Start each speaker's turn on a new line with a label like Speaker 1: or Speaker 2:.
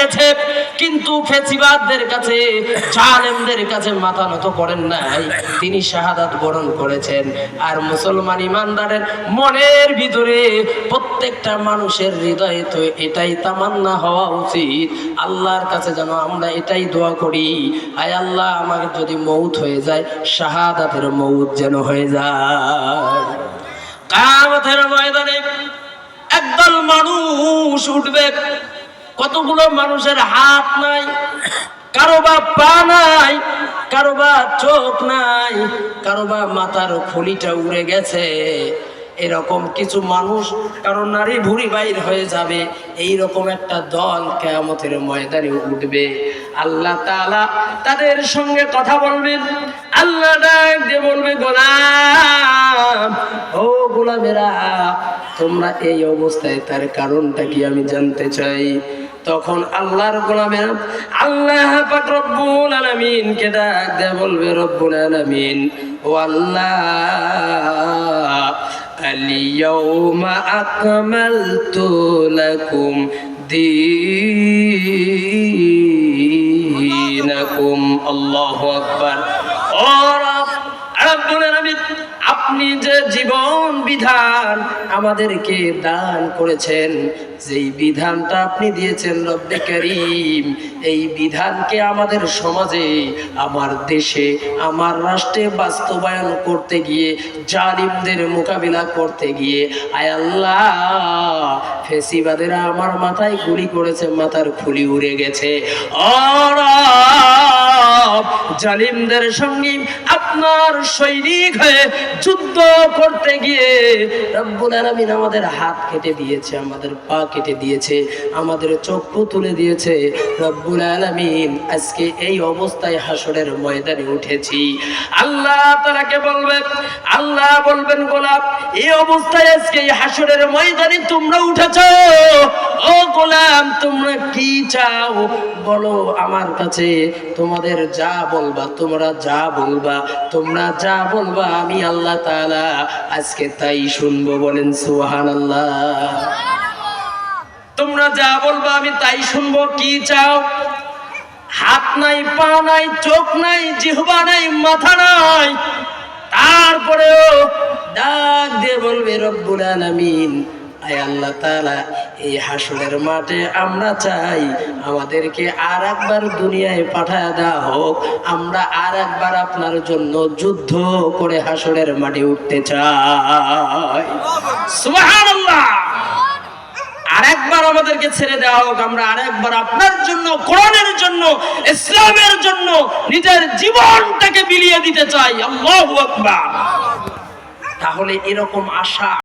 Speaker 1: দিয়েছে, কিন্তু ফেসিবাদদের কাছে, জালেমদের কাছে মাথা নত করেন নাই, তিনি শাহাদাত বরণ করেছেন। আর মুসলমান ইমানদারের মনের ভিতরে, প্রত্যেকটা মানুষের হৃদয়ে তো এটাই তামান্না হওয়া উচিত, আল্লাহর কাছে যেন আমরা এটাই দোয়া করি, আয় আল্লাহ আমার যদি মৌত হয়ে যায়, শাহাদাতের মৌত যেন হয়ে যায়। কিয়ামতের ময়দানে একদল মানুষ উঠবে, কতগুলো মানুষের হাত নাই, কারো বা পা নাই, কারো বা চোখ নাই, কারো বা মাথার খুলিটা উড়ে গেছে, এরকম কিছু মানুষ, কারো নারী ভুঁড়ি বাইর হয়ে যাবে, এইরকম একটা দল কিয়ামতের ময়দানে উঠবে। আল্লাহ তাআলা তাদের সঙ্গে কথা বলবেন। আল্লাহ ডাক দিয়ে বলবে, গোলাম, ও গোলামেরা, তোমরা এই অবস্থায় তার কারণটা কি আমি জানতে চাই। তখন আল্লাহর গোলামেরা আল্লাহ পাক রব্বুল আলামিন কে ডাক দিয়ে বলবে, রব্বুল আলামিন, ও আল্লাহ, আল-ইয়াওমা আকমালতু লাকুম দীনাকুম। আল্লাহু আকবার। ও রব্বুল আলামিন, আপনি যে জীবন বিধান আমাদেরকে দান করেছেন, যেই বিধানটা আপনি দিয়েছেন রব্বে কারীম, এই বিধানকে আমাদের সমাজে, আমার দেশে, আমার রাষ্ট্রে বাস্তবায়ন করতে গিয়ে, জালিমদের মোকাবিলা করতে গিয়ে, আয় আল্লাহ, ফেসিবাদেরা আমার মাথায় গুলি করেছে, মাথার খুলি উড়ে গেছে। ও রব, জালিমদের সঙ্গে আপনার সৈনিক হয়ে যুদ্ধ করতে গিয়ে রব্বুল আলামিন আমাদের হাত কেটে দিয়েছে, আমাদের পা কেটে দিয়েছে, আমাদের চক্ষু তুলে দিয়েছে। রব্বুল আলামিন, আজকে এই অবস্থায় হাসরের ময়দানে উঠেছি। আল্লাহ তাআলাকে বলবেন, আল্লাহ বলবেন, গোলাম, এই অবস্থায় আজকে এই হাসরের ময়দানে তোমরা উঠেছো, ও গোলাম, তোমরা কি চাও বলো আমার কাছে। তোমাদের যা বলবা, তোমরা যা বলবা, তোমরা যা বলবা, আমি আল্লাহ তাআলা আজকে তাই শুনবো। বলেন সুবহানাল্লাহ। তোমরা যা বলবা আমি তাই শুনবো। কি চাও? হাত নাই, পা নাই, চোখ নাই, জিহ্বা নাই, মাথা নাই, তারপরেও ডাক দিয়ে বলবে, রব্বুল আলামিন, আয় আল্লাহ তাআলা, এই হাসরের মাঠে আমরা চাই আমাদেরকে আর একবার দুনিয়ায় পাঠায় দেওয়া হোক, আমরা আর একবার আপনার জন্য যুদ্ধ করে হাসরের মাঠে উঠতে চাই। সুবহানাল্লাহ। আরেকবার আমাদেরকে ছেড়ে দেওয়া হোক, আমরা আরেকবার আপনার জন্য, কোরআনের জন্য, ইসলামের জন্য নিজের জীবনটাকে বিলিয়ে দিতে চাই। আল্লাহু আকবার। তাহলে এরকম আশা